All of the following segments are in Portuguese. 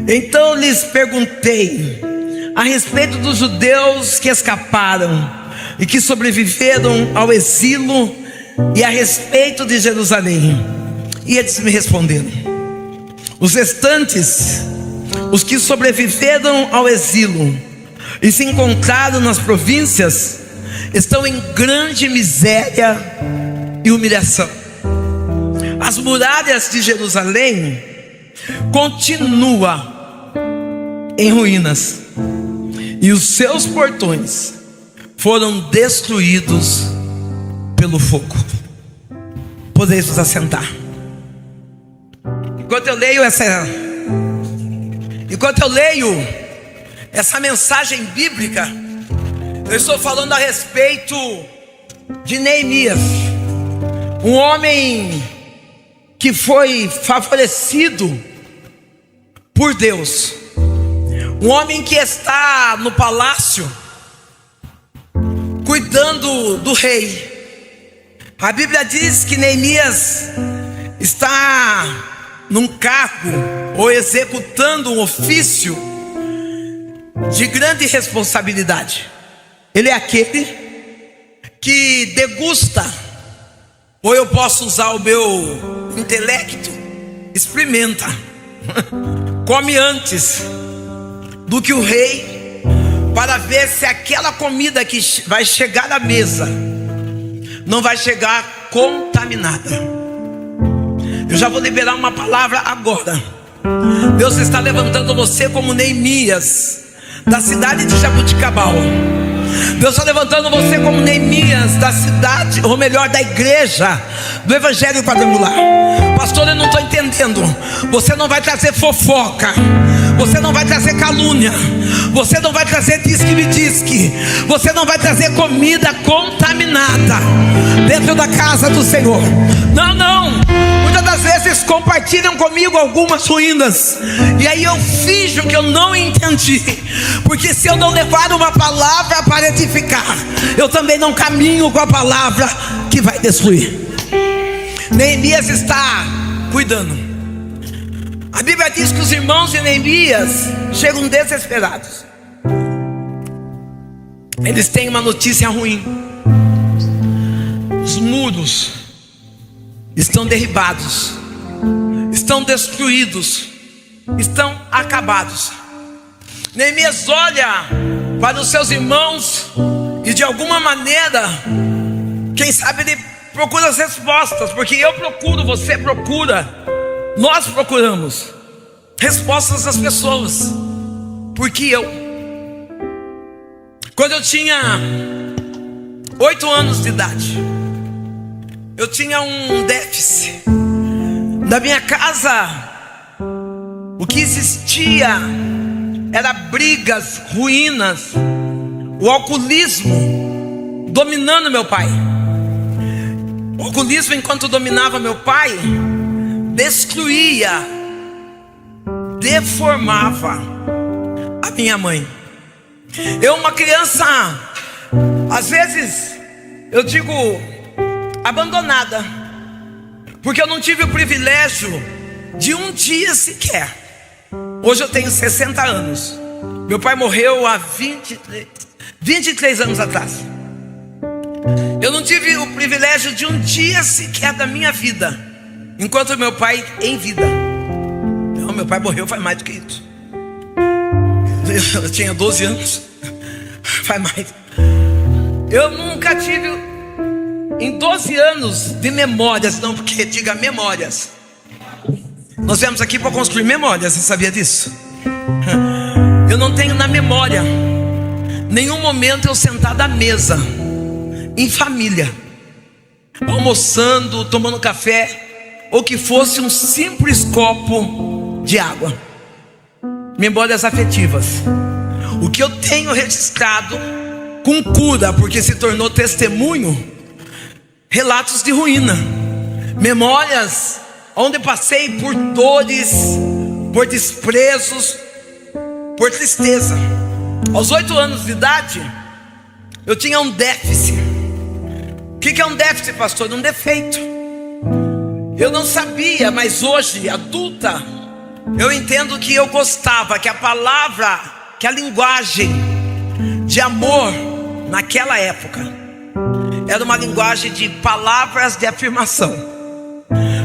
Então lhes perguntei a respeito dos judeus que escaparam e que sobreviveram ao exílio, e a respeito de Jerusalém. E eles me responderam: os restantes, os que sobreviveram ao exílio e se encontraram nas províncias, estão em grande miséria e humilhação. As muralhas de Jerusalém continuam em ruínas, e os seus portões foram destruídos pelo fogo. Podeis vos assentar. Enquanto eu leio essa mensagem bíblica, eu estou falando a respeito de Neemias, um homem que foi favorecido por Deus, um homem que está no palácio cuidando do rei. A Bíblia diz que Neemias está num cargo ou executando um ofício de grande responsabilidade. Ele é aquele que degusta, ou eu posso usar o meu intelecto, experimenta, come antes do que o rei, para ver se aquela comida que vai chegar à mesa não vai chegar contaminada. Eu já vou liberar uma palavra agora. Deus está levantando você como Neemias, da cidade de Jaboticabal. Deus está levantando você como Neemias, da cidade, ou melhor, da igreja do Evangelho Quadrangular. Pastor, eu não estou entendendo. Você não vai trazer fofoca, você não vai trazer calúnia, você não vai trazer disque-me-disque, você não vai trazer comida contaminada dentro da casa do Senhor. Não, não. Muitas das vezes compartilham comigo algumas ruínas, e aí eu finjo que eu não entendi, porque se eu não levar uma palavra para edificar, eu também não caminho com a palavra que vai destruir. Neemias está cuidando. A Bíblia diz que os irmãos de Neemias chegam desesperados. Eles têm uma notícia ruim: os muros estão derribados, estão destruídos, estão acabados. Neemias olha para os seus irmãos e de alguma maneira, quem sabe ele procura as respostas, porque eu procuro, você procura, nós procuramos respostas das pessoas. Porque quando eu tinha 8 anos de idade, eu tinha um déficit. Da minha casa, o que existia era brigas, ruínas, o alcoolismo dominando meu pai. O alcoolismo, enquanto dominava meu pai, destruía, deformava a minha mãe. Eu, uma criança, às vezes eu digo abandonada, porque eu não tive o privilégio de um dia sequer. Hoje eu tenho 60 anos. Meu pai morreu há 23 anos atrás. Eu não tive o privilégio de um dia sequer da minha vida enquanto meu pai em vida. Não, meu pai morreu faz mais do que isso. Eu tinha 12 anos. Faz mais. Eu nunca tive em 12 anos de memórias. Não, porque diga memórias. Nós viemos aqui para construir memórias. Você sabia disso? Eu não tenho na memória nenhum momento eu sentado à mesa em família, almoçando, tomando café, ou que fosse um simples copo de água. Memórias afetivas. O que eu tenho registrado com cura, porque se tornou testemunho, relatos de ruína, memórias onde passei por dores, por desprezos, por tristeza. Aos 8 anos de idade, eu tinha um déficit. O que é um déficit, pastor? Um defeito. Eu não sabia, mas hoje, adulta, eu entendo que eu gostava que a palavra, que a linguagem de amor naquela época era uma linguagem de palavras de afirmação.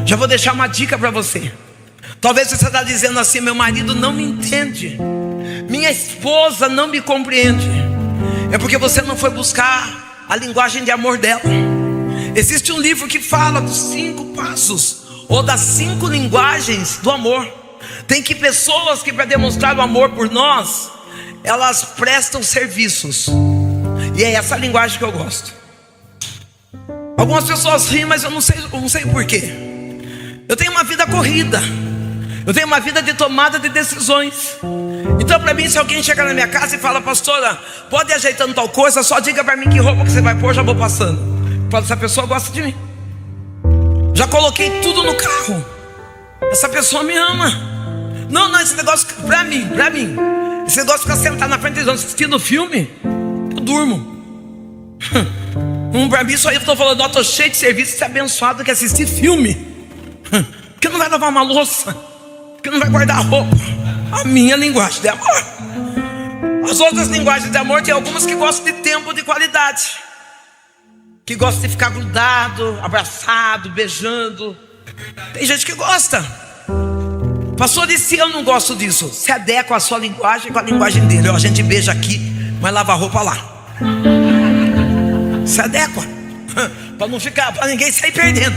Já vou deixar uma dica para você. Talvez você está dizendo assim: meu marido não me entende, minha esposa não me compreende. É porque você não foi buscar a linguagem de amor dela. Existe um livro que fala dos 5 passos, ou das 5 linguagens do amor. Tem que pessoas que, para demonstrar o amor por nós, elas prestam serviços. E é essa linguagem que eu gosto. Algumas pessoas riem, mas eu não sei porquê. Eu tenho uma vida corrida, eu tenho uma vida de tomada de decisões. Então para mim, se alguém chegar na minha casa e fala: pastora, pode ir ajeitando tal coisa, só diga para mim que roupa que você vai pôr, já vou passando. Essa pessoa gosta de mim. Já coloquei tudo no carro, essa pessoa me ama. Não, esse negócio pra mim, esse negócio de ficar sentado na frente da televisão assistindo filme, eu durmo. Pra mim, isso aí eu tô falando: eu tô cheio de serviço, ser abençoado que assistir filme. Porque não vai lavar uma louça, porque não vai guardar roupa. A minha linguagem de amor. As outras linguagens de amor, tem algumas que gostam de tempo de qualidade, que gostam de ficar grudado, abraçado, beijando. Tem gente que gosta. Pastor, e se eu não gosto disso? Se adequa a sua linguagem com a linguagem dele. A gente beija aqui, mas lava a roupa lá. Se adequa, para não ficar, para ninguém sair perdendo.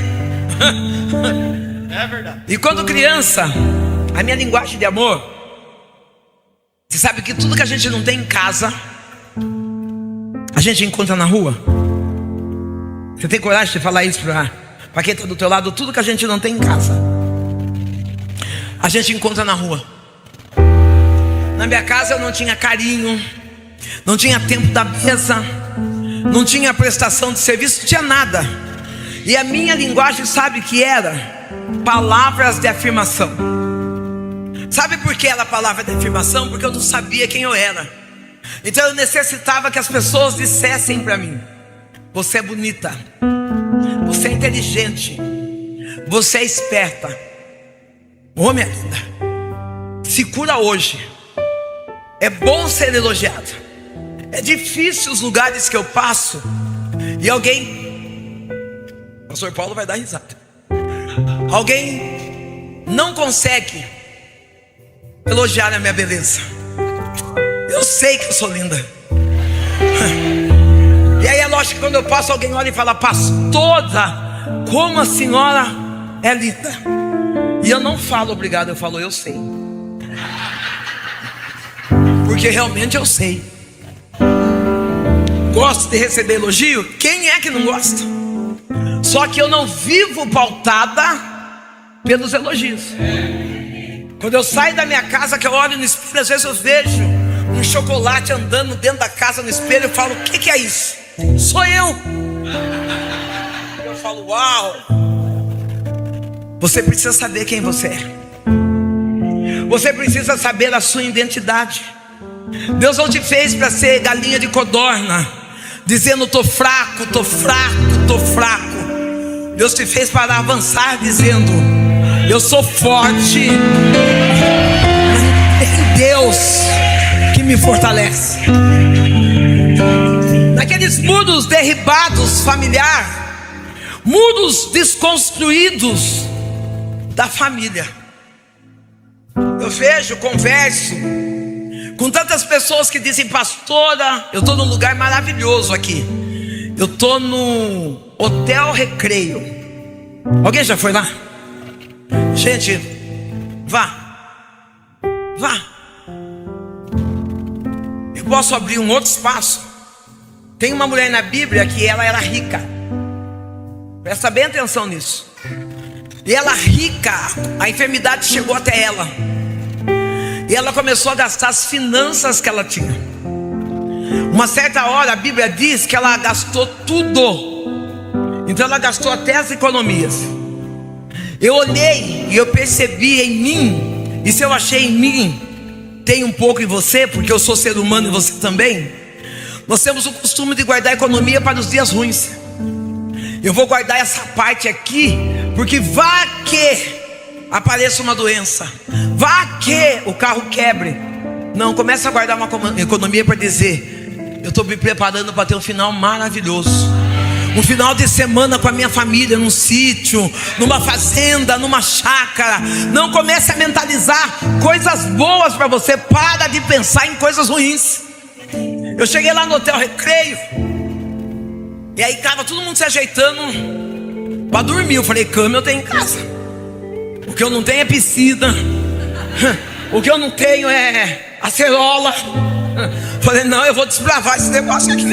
É verdade. E quando criança, a minha linguagem de amor, você sabe que tudo que a gente não tem em casa, a gente encontra na rua. Você tem coragem de falar isso para quem está do teu lado? Tudo que a gente não tem em casa, a gente encontra na rua. Na minha casa eu não tinha carinho, não tinha tempo da mesa, não tinha prestação de serviço, não tinha nada. E a minha linguagem, sabe que era? Palavras de afirmação. Sabe por que era palavra de afirmação? Porque eu não sabia quem eu era. Então eu necessitava que as pessoas dissessem para mim: você é bonita, você é inteligente, você é esperta. Ô minha linda, se cura hoje. É bom ser elogiado. É difícil os lugares que eu passo e alguém, pastor Paulo vai dar risada, alguém não consegue elogiar a minha beleza. Eu sei que eu sou linda. E aí é lógico que quando eu passo, alguém olha e fala: pastora, como a senhora é linda. E eu não falo obrigado, eu falo: eu sei. Porque realmente eu sei. Gosto de receber elogio? Quem é que não gosta? Só que eu não vivo pautada pelos elogios. Quando eu saio da minha casa, que eu olho no espelho, às vezes eu vejo um chocolate andando dentro da casa no espelho, eu falo: o que é isso? Sou eu. Eu falo: uau. Você precisa saber quem você é. Você precisa saber a sua identidade. Deus não te fez para ser galinha de codorna, dizendo: tô fraco, tô fraco, tô fraco. Deus te fez para avançar, dizendo: eu sou forte em Deus que me fortalece. Naqueles muros derribados familiar, muros desconstruídos da família, eu vejo, converso com tantas pessoas que dizem: pastora, eu estou num lugar maravilhoso aqui, eu estou no Hotel Recreio. Alguém já foi lá? Gente, vá. Eu posso abrir um outro espaço. Tem uma mulher na Bíblia que ela era rica. Presta bem atenção nisso. E ela rica, a enfermidade chegou até ela. E ela começou a gastar as finanças que ela tinha. Uma certa hora a Bíblia diz que ela gastou tudo. Então ela gastou até as economias. Eu olhei e eu percebi em mim. E se eu achei em mim, tem um pouco em você, porque eu sou ser humano e você também. Nós temos o costume de guardar a economia para os dias ruins. Eu vou guardar essa parte aqui, porque vai que apareça uma doença, vá que o carro quebre. Não, começa a guardar uma economia para dizer: eu estou me preparando para ter um final maravilhoso, um final de semana com a minha família, num sítio, numa fazenda, numa chácara. Não comece a mentalizar coisas boas para você. Para de pensar em coisas ruins. Eu cheguei lá no Hotel Recreio, e aí estava todo mundo se ajeitando para dormir. Eu falei: cama eu tenho em casa. O que eu não tenho é piscina. O que eu não tenho é acerola. Falei: não, eu vou desbravar esse negócio aqui.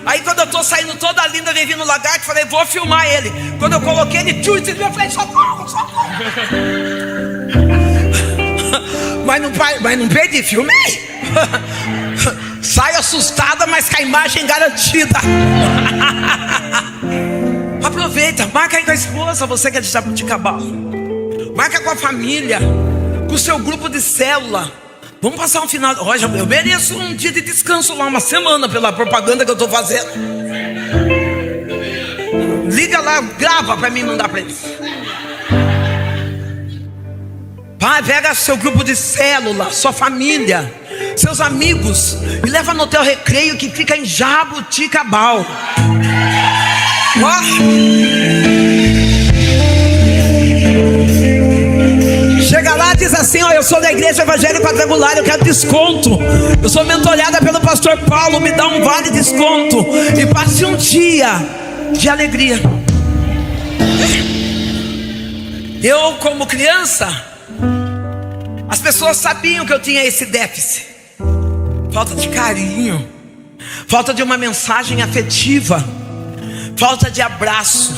Aí quando eu tô saindo toda linda, vem vindo o lagarto. Falei: vou filmar ele. Quando eu coloquei ele, eu falei: socorro, socorro. Mas não perdi, filmei. Saio assustada, mas com a imagem garantida. Aproveita, marca aí com a esposa, você que é de Jaboticabal. Marca com a família, com o seu grupo de célula. Vamos passar um final. Olha, eu mereço um dia de descanso lá, uma semana, pela propaganda que eu estou fazendo. Liga lá, grava para mim mandar para eles. Pai, pega seu grupo de célula, sua família, seus amigos, e leva no Hotel Recreio, que fica em Jaboticabal. Chega lá, diz assim: ó, eu sou da Igreja Evangélica Quadrangular, eu quero desconto. Eu sou mentorada pelo pastor Paulo, me dá um vale desconto. E passe um dia de alegria. Eu, como criança, as pessoas sabiam que eu tinha esse déficit. Falta de carinho, falta de uma mensagem afetiva, falta de abraço.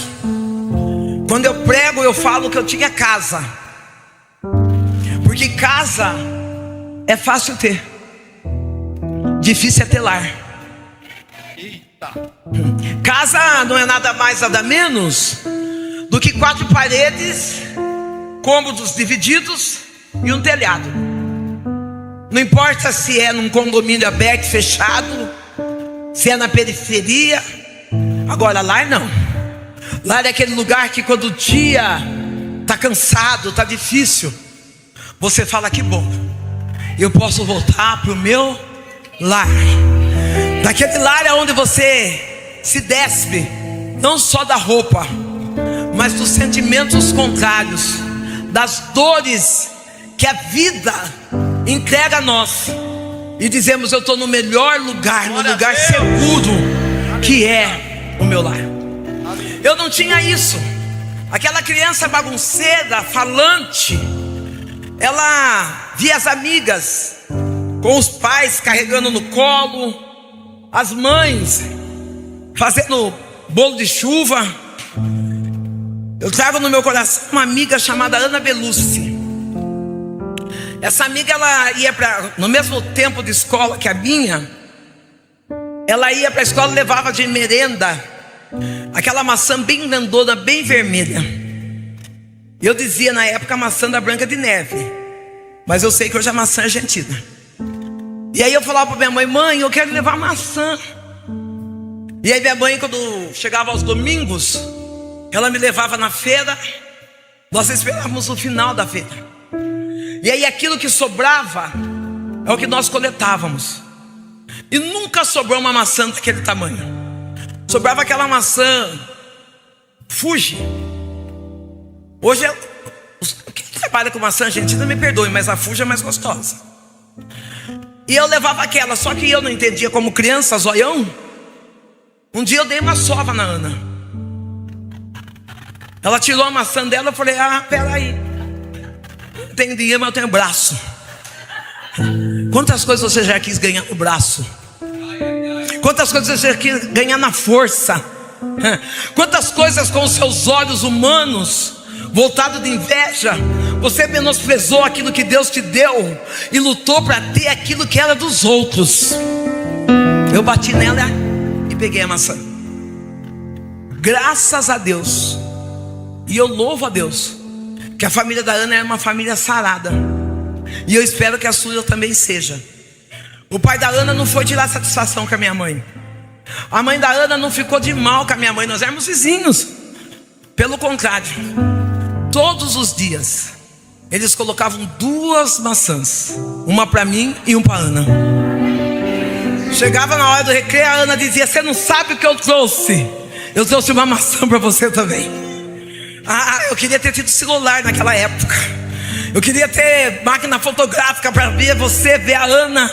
Quando eu prego, eu falo que eu tinha casa, porque casa é fácil ter, difícil é ter lar. Casa não é nada mais, nada menos do que 4 paredes, cômodos divididos e um telhado. Não importa se é num condomínio aberto, fechado, se é na periferia. Agora, lar não. Lar é aquele lugar que quando o dia está cansado, está difícil, você fala: que bom, eu posso voltar para o meu lar. Daquele lar é onde você se despe, não só da roupa, mas dos sentimentos contrários, das dores que a vida entrega a nós, e dizemos: eu estou no melhor lugar, no lugar seguro, que é o meu lar. Eu não tinha isso. Aquela criança bagunceira, falante, ela via as amigas com os pais carregando no colo, as mães fazendo bolo de chuva. Eu trago no meu coração uma amiga chamada Ana Belucci. Essa amiga, ela ia no mesmo tempo de escola que a minha, ela ia para a escola e levava de merenda aquela maçã bem grandona, bem vermelha. Eu dizia na época maçã da Branca de Neve, mas eu sei que hoje é maçã argentina. E aí eu falava para minha mãe: mãe, eu quero levar maçã. E aí minha mãe, quando chegava aos domingos, ela me levava na feira. Nós esperávamos o final da feira, e aí aquilo que sobrava é o que nós coletávamos. E nunca sobrou uma maçã daquele tamanho. Sobrava aquela maçã Fuji. Hoje quem trabalha com maçã argentina me perdoe, mas a Fuji é mais gostosa. E eu levava aquela, só que eu não entendia como criança, zoião. Um dia eu dei uma sova na Ana. Ela tirou a maçã dela, eu falei: ah, peraí, eu tenho dinheiro, mas eu tenho braço. Quantas coisas você já quis ganhar no braço? Quantas coisas você já quis ganhar na força? Quantas coisas com os seus olhos humanos voltados de inveja, você menosprezou aquilo que Deus te deu e lutou para ter aquilo que era dos outros. Eu bati nela e peguei a maçã. Graças a Deus, e eu louvo a Deus, que a família da Ana é uma família sarada, e eu espero que a sua também seja. O pai da Ana não foi tirar satisfação com a minha mãe. A mãe da Ana não ficou de mal com a minha mãe. Nós éramos vizinhos. Pelo contrário, todos os dias, eles colocavam 2 maçãs, uma para mim e uma para Ana. Chegava na hora do recreio, a Ana dizia: você não sabe o que eu trouxe? Eu trouxe uma maçã para você também. Eu queria ter tido celular naquela época. Eu queria ter máquina fotográfica para ver você, ver a Ana.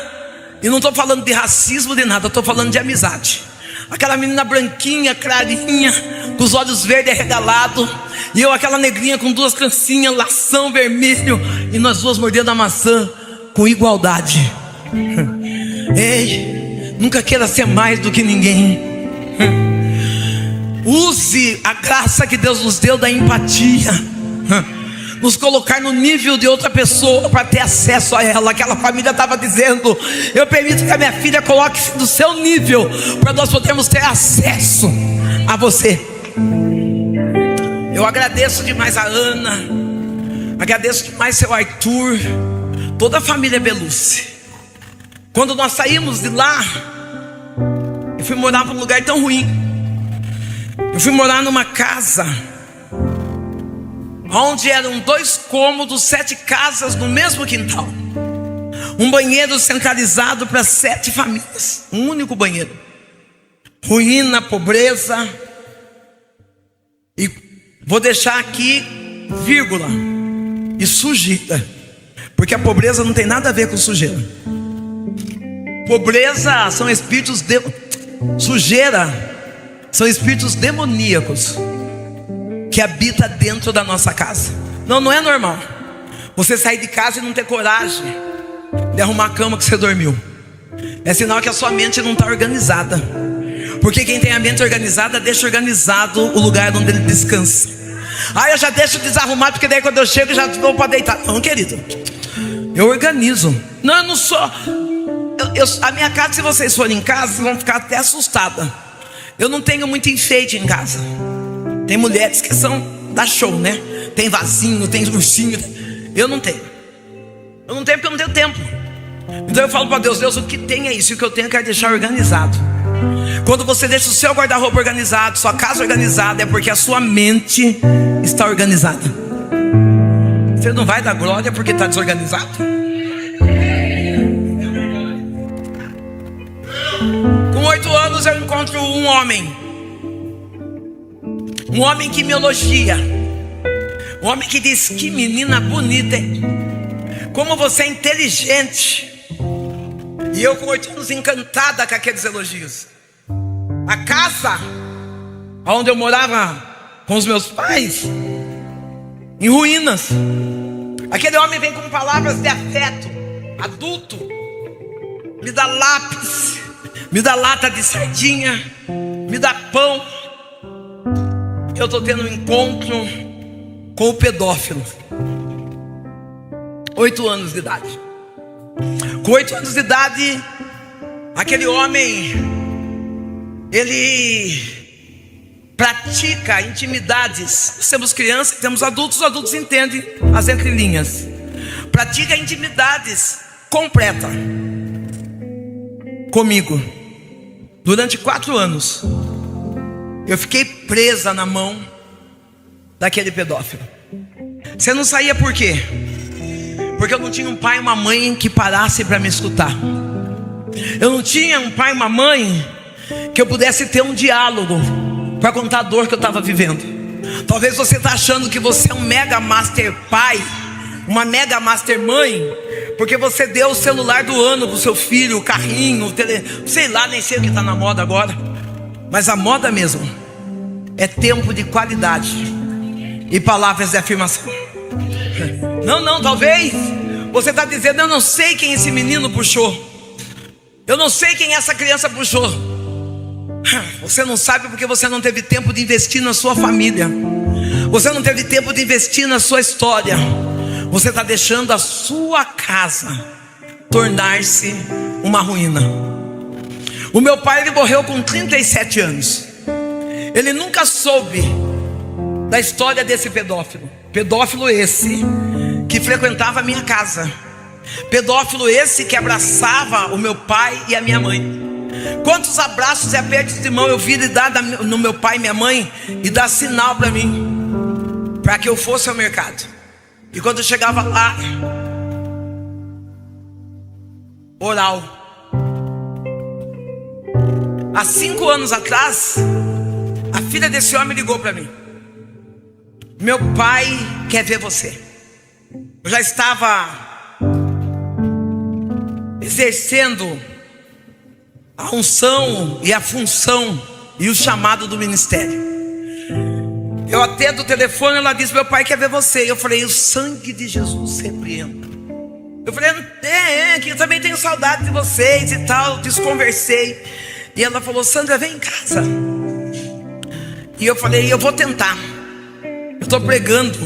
E não estou falando de racismo, de nada, estou falando de amizade. Aquela menina branquinha, clarinha, com os olhos verdes arregalados, e eu aquela negrinha com 2 trancinhas, lação vermelho, e nós 2 mordendo a maçã com igualdade. Ei, nunca queira ser mais do que ninguém. Use a graça que Deus nos deu da empatia, nos colocar no nível de outra pessoa para ter acesso a ela. Aquela família estava dizendo: eu permito que a minha filha coloque-se no seu nível, para nós podermos ter acesso a você. Eu agradeço demais a Ana, agradeço demais seu Arthur, toda a família Belucci. Quando nós saímos de lá, eu fui morar para um lugar tão ruim. Eu fui morar numa casa onde eram 2 cômodos, 7 casas no mesmo quintal, um banheiro centralizado para 7 famílias, um único banheiro. Ruína, pobreza. E vou deixar aqui vírgula: e sujeira, porque a pobreza não tem nada a ver com sujeira. Pobreza são espíritos sujeira são espíritos demoníacos que habita dentro da nossa casa. Não é normal você sair de casa e não ter coragem de arrumar a cama que você dormiu. É sinal que a sua mente não está organizada. Porque quem tem a mente organizada deixa organizado o lugar onde ele descansa. Eu já deixo desarrumado, porque daí quando eu chego já vou para deitar. Não, querido, eu organizo. Não, eu não sou. A minha casa, se vocês forem em casa, vocês vão ficar até assustadas. Eu não tenho muito enfeite em casa. Tem mulheres que são da show, né? Tem vasinho, tem ursinho. Eu não tenho. Eu não tenho porque eu não tenho tempo. Então eu falo para Deus: Deus, o que tem é isso, e o que eu tenho eu quero deixar organizado. Quando você deixa o seu guarda-roupa organizado, sua casa organizada, é porque a sua mente está organizada. Você não vai dar glória porque está desorganizado? Com 8 anos eu encontro um homem que me elogia, um homem que diz: que menina bonita, hein? Como você é inteligente. E eu com 8 anos encantada com aqueles elogios. A casa onde eu morava com os meus pais, em ruínas. Aquele homem vem com palavras de afeto adulto: me dá lápis, me dá lata de sardinha, me dá pão. Eu estou tendo um encontro com o pedófilo. 8 anos de idade. Com 8 anos de idade, aquele homem, ele pratica intimidades. Nós temos crianças, temos adultos, os adultos entendem as entrelinhas. Pratica intimidades completa comigo. Durante 4 anos eu fiquei presa na mão daquele pedófilo. Você não saía por quê? Porque eu não tinha um pai e uma mãe que parasse para me escutar. Eu não tinha um pai e uma mãe que eu pudesse ter um diálogo para contar a dor que eu estava vivendo. Talvez você está achando que você é um mega master pai, uma mega master mãe, porque você deu o celular do ano para o seu filho, o carrinho, o sei lá, nem sei o que está na moda agora. Mas a moda mesmo é tempo de qualidade e palavras de afirmação. Não, talvez você está dizendo: eu não sei quem esse menino puxou, eu não sei quem essa criança puxou. Você não sabe porque você não teve tempo de investir na sua família. Você não teve tempo de investir na sua história. Você está deixando a sua casa tornar-se uma ruína. O meu pai, ele morreu com 37 anos. Ele nunca soube da história desse pedófilo. Pedófilo esse que frequentava a minha casa. Pedófilo esse que abraçava o meu pai e a minha mãe. Quantos abraços e apertos de mão eu vi ele dar no meu pai e minha mãe, e dar sinal para mim. para que eu fosse ao mercado. E quando eu chegava lá, oral. Há 5 anos atrás, a filha desse homem ligou para mim: meu pai quer ver você. Eu já estava exercendo a unção e a função e o chamado do ministério. Eu atendo o telefone, ela disse: meu pai quer ver você. Eu falei: o sangue de Jesus repreenda. Eu falei: que eu também tenho saudade de vocês e tal. Desconversei. E ela falou: Sandra, vem em casa. E eu falei: eu vou tentar. Eu estou pregando,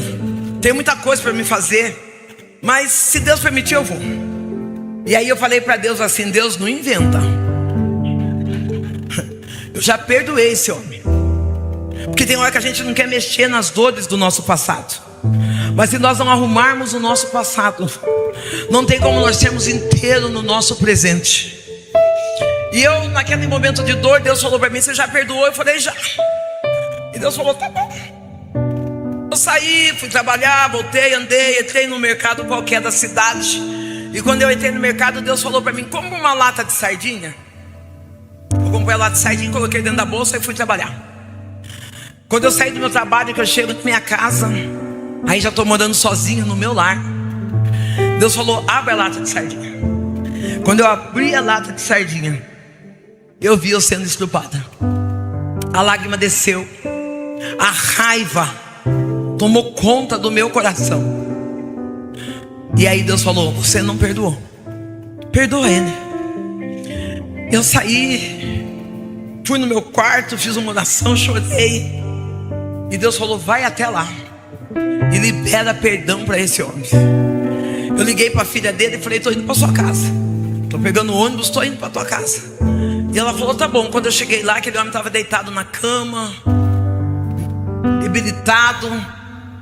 tem muita coisa para me fazer, mas se Deus permitir eu vou. E aí eu falei para Deus assim: Deus, não inventa. Eu já perdoei esse homem, porque tem hora que a gente não quer mexer nas dores do nosso passado. Mas se nós não arrumarmos o nosso passado, não tem como nós sermos inteiros no nosso presente. E eu, naquele momento de dor, Deus falou para mim: você já perdoou? Eu falei: já. E Deus falou: tá bom. Eu saí, fui trabalhar, voltei, andei, entrei no mercado qualquer da cidade. E quando eu entrei no mercado, Deus falou para mim: compra uma lata de sardinha. Eu comprei a lata de sardinha, coloquei dentro da bolsa e fui trabalhar. Quando eu saí do meu trabalho, que eu chego na minha casa, aí já estou morando sozinho no meu lar, Deus falou: abre a lata de sardinha. Quando eu abri a lata de sardinha, eu vi eu sendo estrupada. A lágrima desceu, a raiva tomou conta do meu coração. E aí Deus falou: você não perdoou, perdoa ele. Eu saí, fui no meu quarto, fiz uma oração, chorei. E Deus falou: vai até lá e libera perdão para esse homem. Eu liguei para a filha dele e falei: estou indo para sua casa, estou pegando o ônibus, estou indo para tua casa. E ela falou: tá bom. Quando eu cheguei lá, aquele homem estava deitado na cama, debilitado,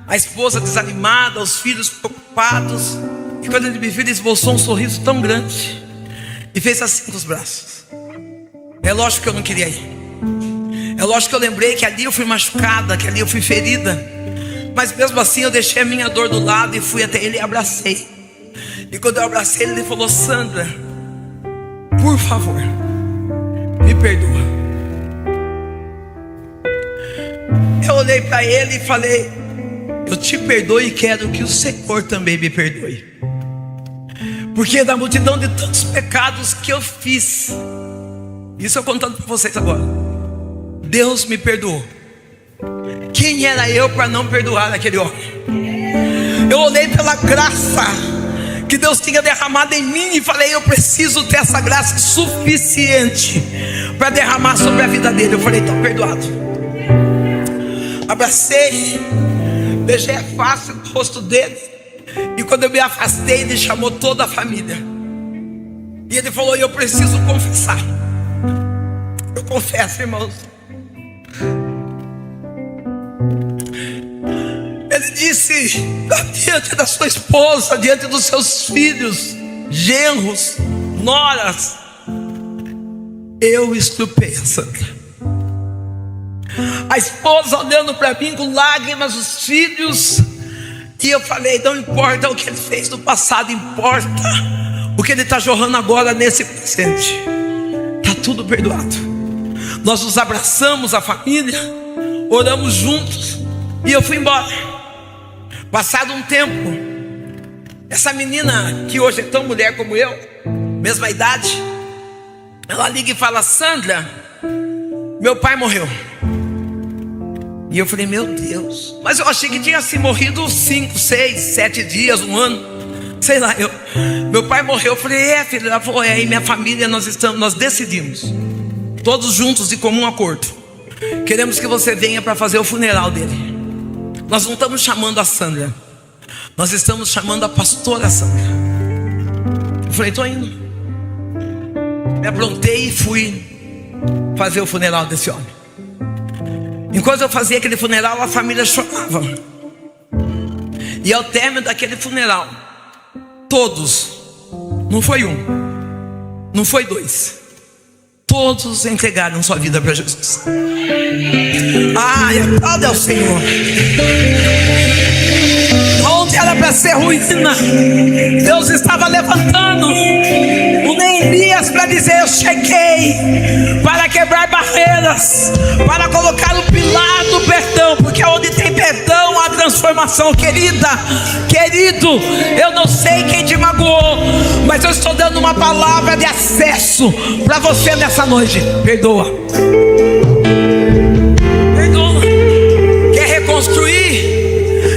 a esposa desanimada, os filhos preocupados. E quando ele me viu, ele esboçou um sorriso tão grande e fez assim com os braços. É lógico que eu não queria ir. É lógico que eu lembrei que ali eu fui machucada, que ali eu fui ferida. Mas mesmo assim eu deixei a minha dor do lado e fui até ele e abracei. E quando eu abracei ele, ele falou: Sandra, por favor, me perdoa. Eu olhei para ele e falei: eu te perdoo e quero que o Senhor também me perdoe. Porque da multidão de tantos pecados que eu fiz, isso eu contando para vocês agora, Deus me perdoou. Quem era eu para não perdoar aquele homem? Eu olhei pela graça que Deus tinha derramado em mim e falei: eu preciso ter essa graça suficiente para derramar sobre a vida dele. Eu falei: estou perdoado. Abracei, beijei a face do rosto dele. E quando eu me afastei, ele chamou toda a família. E ele falou: eu preciso confessar. Eu confesso, irmãos. Ele disse: diante da sua esposa, diante dos seus filhos, genros, noras, eu estrupei a Sandra. A esposa olhando para mim com lágrimas, os filhos. E eu falei: não importa o que ele fez no passado, importa o que ele está jorrando agora nesse presente. Está tudo perdoado. Nós nos abraçamos, a família, oramos juntos e eu fui embora. Passado um tempo, essa menina que hoje é tão mulher como eu, mesma idade, ela liga e fala: Sandra, meu pai morreu. E eu falei: meu Deus. Mas eu achei que tinha assim morrido 5, 6, 7 dias, um ano, sei lá. Meu pai morreu. Eu falei: filha. Ela falou: e minha família, nós decidimos, todos juntos, de comum acordo, queremos que você venha para fazer o funeral dele. Nós não estamos chamando a Sandra, nós estamos chamando a pastora Sandra. Eu falei: estou indo. Me aprontei e fui fazer o funeral desse homem. Enquanto eu fazia aquele funeral, a família chorava. E ao término daquele funeral, todos, não foi um, não foi dois, todos entregaram sua vida para Jesus. Aplauda ao Senhor. para ser ruína, Deus estava levantando o Neemias para dizer: eu cheguei para quebrar barreiras, para colocar o pilar do perdão, porque onde tem perdão há transformação. Querida, querido, eu não sei quem te magoou, mas eu estou dando uma palavra de acesso para você nessa noite. Perdoa. Perdoa. Quer reconstruir?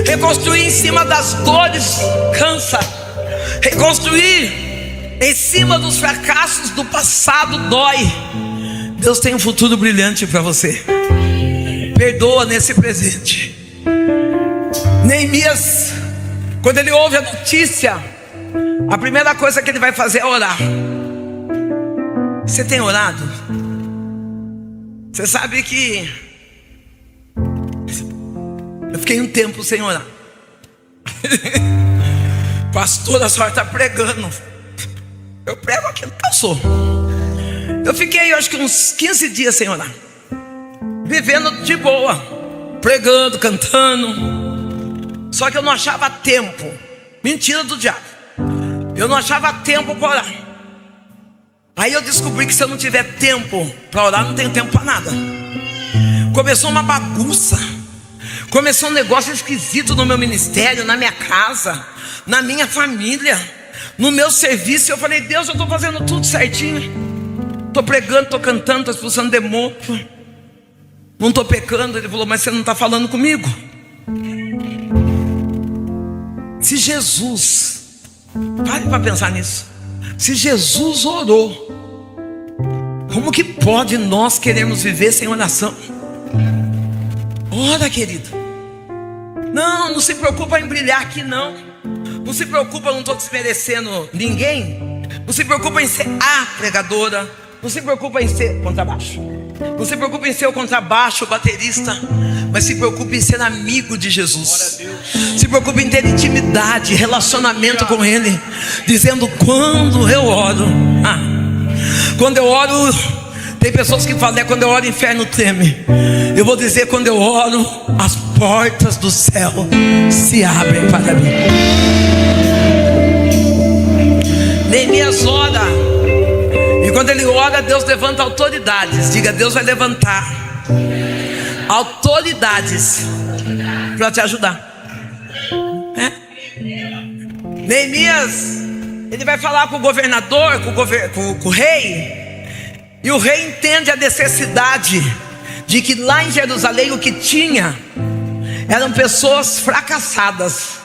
Reconstruir em cima das dores cansa. Reconstruir em cima dos fracassos do passado dói. Deus tem um futuro brilhante para você. Perdoa nesse presente. Neemias, quando ele ouve a notícia, a primeira coisa que ele vai fazer é orar. Você tem orado? Você sabe que eu fiquei um tempo sem orar. Pastor, a senhora está pregando. Eu prego aquilo que eu sou. Eu fiquei, eu acho que uns 15 dias sem orar, vivendo de boa, pregando, cantando. Só que eu não achava tempo. Mentira do diabo. Eu não achava tempo para orar. Aí eu descobri que se eu não tiver tempo para orar, não tenho tempo para nada. Começou uma bagunça. Começou um negócio esquisito no meu ministério, na minha casa, na minha família, no meu serviço. Eu falei: Deus, eu estou fazendo tudo certinho. Estou pregando, estou cantando, estou expulsando demônio, não estou pecando. Ele falou: mas você não está falando comigo? Se Jesus, pare para pensar nisso, se Jesus orou, como que pode nós queremos viver sem oração? Ora, querido. Não se preocupa em brilhar aqui, não. Não se preocupa, não estou desmerecendo ninguém. Não se preocupa em ser a pregadora. Não se preocupa em ser contrabaixo. Não se preocupa em ser o contrabaixo, o baterista. Mas se preocupe em ser amigo de Jesus. Se preocupe em ter intimidade, relacionamento com Ele, dizendo: quando eu oro, quando eu oro, tem pessoas que falam: quando eu oro o inferno treme. Eu vou dizer: quando eu oro, as portas do céu se abrem para mim. Neemias ora, e quando ele ora, Deus levanta autoridades. Diga: Deus vai levantar autoridades para te ajudar. Neemias, ele vai falar com o governador, com o rei. E o rei entende a necessidade de que lá em Jerusalém o que tinha eram pessoas fracassadas,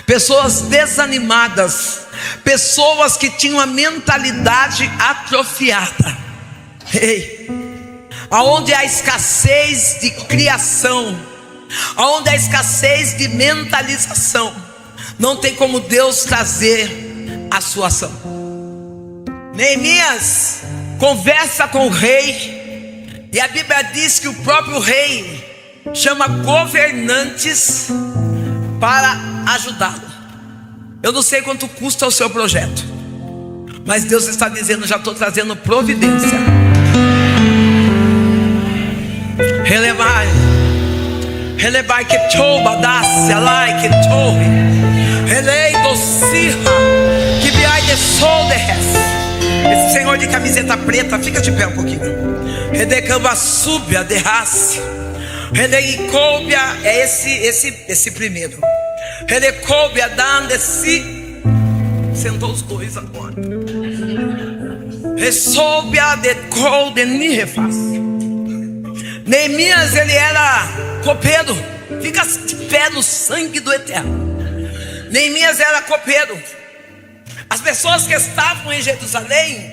pessoas desanimadas, pessoas que tinham a mentalidade atrofiada. Aonde há escassez de criação, aonde há escassez de mentalização, não tem como Deus trazer a sua ação. Neemias conversa com o rei, e a Bíblia diz que o próprio rei chama governantes para ajudá-lo. Eu não sei quanto custa o seu projeto, mas Deus está dizendo: já estou trazendo providência. Relebai que toba das alai que torre relei docirra que viai de sol de res. Esse senhor de camiseta preta, fica de pé um pouquinho. Redecamba súbia de raça. Redecóbia é esse primeiro. Redecóbia dando-se. Sentou os dois agora. Ressoubia de col de nirefaz. Neemias, ele era copeiro. Fica de pé no sangue do Eterno. Neemias era copeiro. As pessoas que estavam em Jerusalém,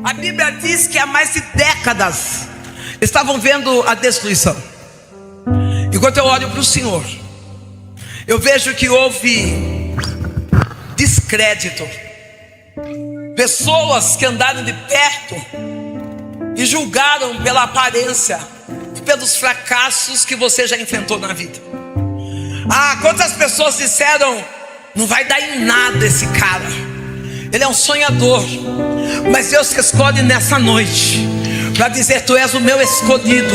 a Bíblia diz que há mais de décadas estavam vendo a destruição. Enquanto eu olho para o Senhor, eu vejo que houve descrédito. Pessoas que andaram de perto e julgaram pela aparência e pelos fracassos que você já enfrentou na vida. Quantas pessoas disseram: não vai dar em nada esse cara, ele é um sonhador. Mas Deus te escolhe nessa noite, para dizer: tu és o meu escolhido.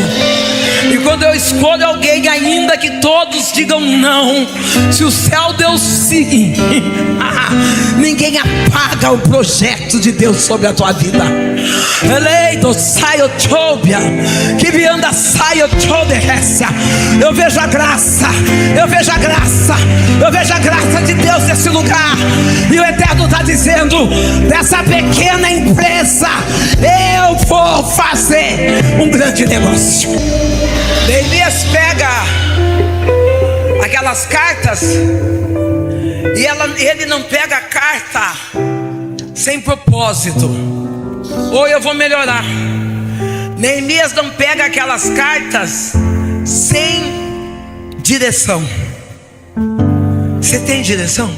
E quando eu escolho alguém, ainda que todos digam não, se o céu deu sim, ninguém apaga o projeto de Deus sobre a tua vida. Eleito saio tobia, que me anda saio toderrécia. Eu vejo a graça, eu vejo a graça, eu vejo a graça de Deus nesse lugar. E o Eterno está dizendo: dessa pequena empresa eu vou fazer um grande negócio. Neemias pega aquelas cartas e ele não pega a carta sem propósito. Ou eu vou melhorar, Neemias não pega aquelas cartas sem direção. Você tem direção?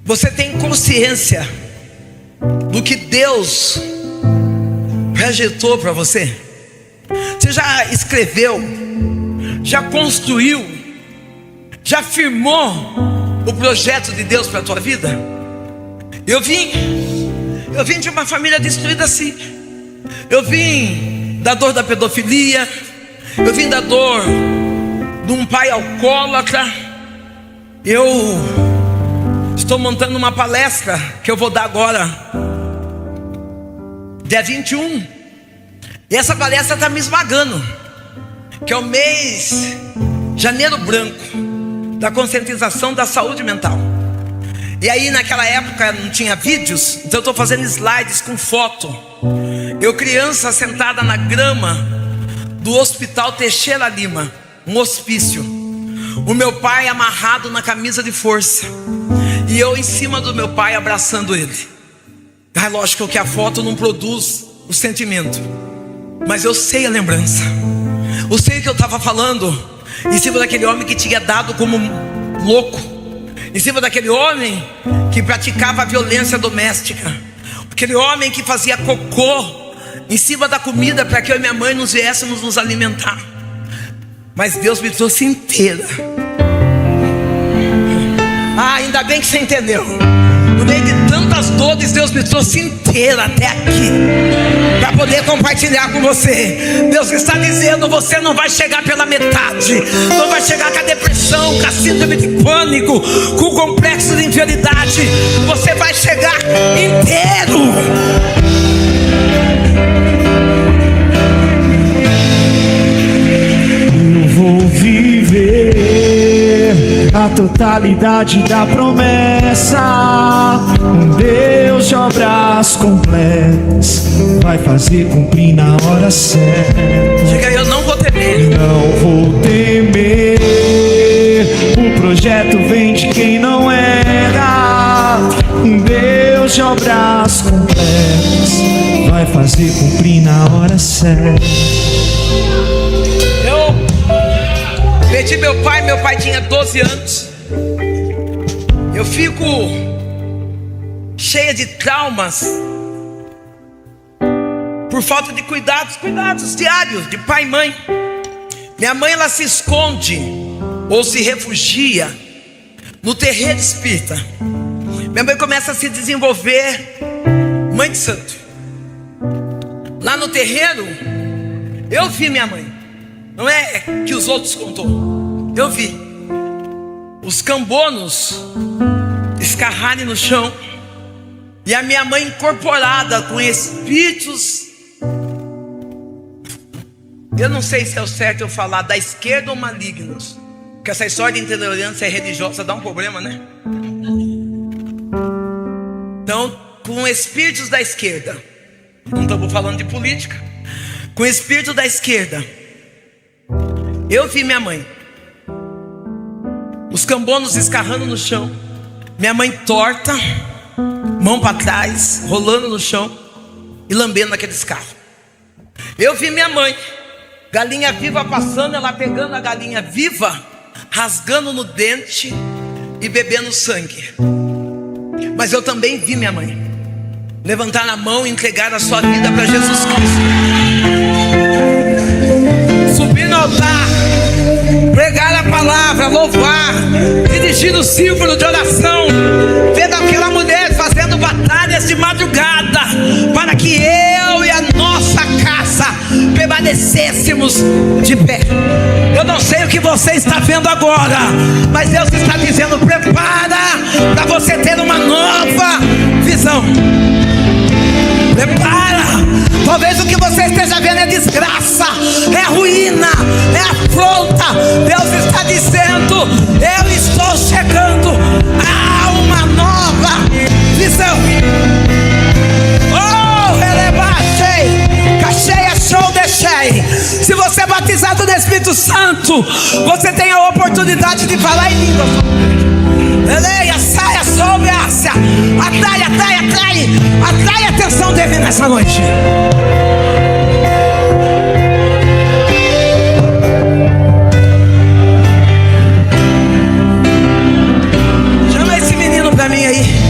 Você tem consciência do que Deus projetou para você? Você já escreveu, já construiu, já firmou o projeto de Deus para a tua vida? Eu vim de uma família destruída assim. Eu vim da dor da pedofilia, eu vim da dor de um pai alcoólatra. Eu estou montando uma palestra que eu vou dar agora, dia 21. E essa palestra está me esmagando, que é o mês Janeiro Branco, da conscientização da saúde mental. E aí naquela época não tinha vídeos, então eu estou fazendo slides com foto. Eu criança sentada na grama do Hospital Teixeira Lima, um hospício. O meu pai amarrado na camisa de força, e eu em cima do meu pai abraçando ele. É lógico que a foto não produz o sentimento, mas eu sei a lembrança. Eu sei que eu estava falando em cima daquele homem que tinha dado como louco, em cima daquele homem que praticava a violência doméstica, aquele homem que fazia cocô em cima da comida para que eu e minha mãe nos viéssemos nos alimentar. Mas Deus me trouxe inteira. Ainda bem que você entendeu. No meio de tantas dores, Deus me trouxe inteira até aqui para poder compartilhar com você. Deus está dizendo: você não vai chegar pela metade, não vai chegar com a depressão, com a síndrome de pânico, com o complexo de inferioridade. Você vai chegar inteiro. Eu vou viver a totalidade da promessa. Um Deus de obras completas vai fazer cumprir na hora certa. Diga: eu não vou temer. Não vou temer. O projeto vem de quem não erra. Um Deus de obras completas vai fazer cumprir na hora certa. Perdi meu pai tinha 12 anos. Eu fico cheia de traumas por falta de cuidados diários de pai e mãe. Minha mãe, ela se esconde ou se refugia no terreiro espírita. Minha mãe começa a se desenvolver mãe de santo. Lá no terreiro eu vi minha mãe. Não é que os outros contou, eu vi os cambonos escarrarem no chão, e a minha mãe incorporada com espíritos. Eu não sei se é o certo eu falar da esquerda ou malignos, porque essa história de intolerância religiosa dá um problema, né? Então, com espíritos da esquerda, não estamos falando de política, com espírito da esquerda, eu vi minha mãe, os cambonos escarrando no chão, minha mãe torta, mão para trás, rolando no chão e lambendo aquele escarro. Eu vi minha mãe, galinha viva passando, ela pegando a galinha viva, rasgando no dente e bebendo sangue. Mas eu também vi minha mãe levantar a mão e entregar a sua vida para Jesus Cristo, subir no altar, pregar a palavra, louvar, dirigir o círculo de oração, vendo aquela mulher fazendo batalhas de madrugada para que eu e a nossa permanecêssemos de pé. Eu não sei o que você está vendo agora, mas Deus está dizendo: prepara para você ter uma nova visão. Prepara. Talvez o que você esteja vendo é desgraça, é ruína, é afronta. Deus está dizendo: eu estou chegando a uma nova visão. Oh, relebachei, cacheia, show, deixei. Se você é batizado no Espírito Santo, você tem a oportunidade de falar em língua. Eleia, saia, sobe, ásia. Atrai a atenção dele nessa noite. Chama esse menino pra mim aí.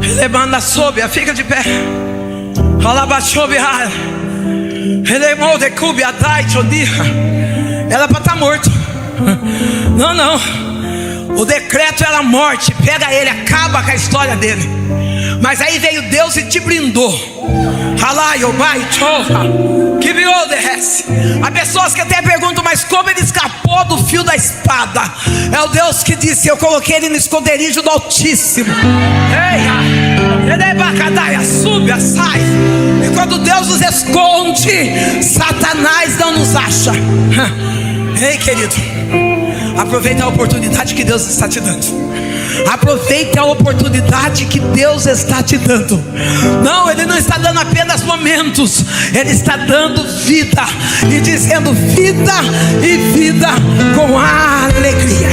Ele manda sobe, fica de pé. Alabachobe, era para estar morto. Não. O decreto era a morte. Pega ele, acaba com a história dele. Mas aí veio Deus e te brindou. Há pessoas que até perguntam: mas como ele escapou do fio da espada? É o Deus que disse: eu coloquei ele no esconderijo do Altíssimo. Suba, sai. E quando Deus nos esconde, Satanás não nos acha. Ei, querido, aproveita a oportunidade que Deus está te dando. Aproveite a oportunidade que Deus está te dando. Não, Ele não está dando apenas momentos, Ele está dando vida. E dizendo vida e vida com alegria.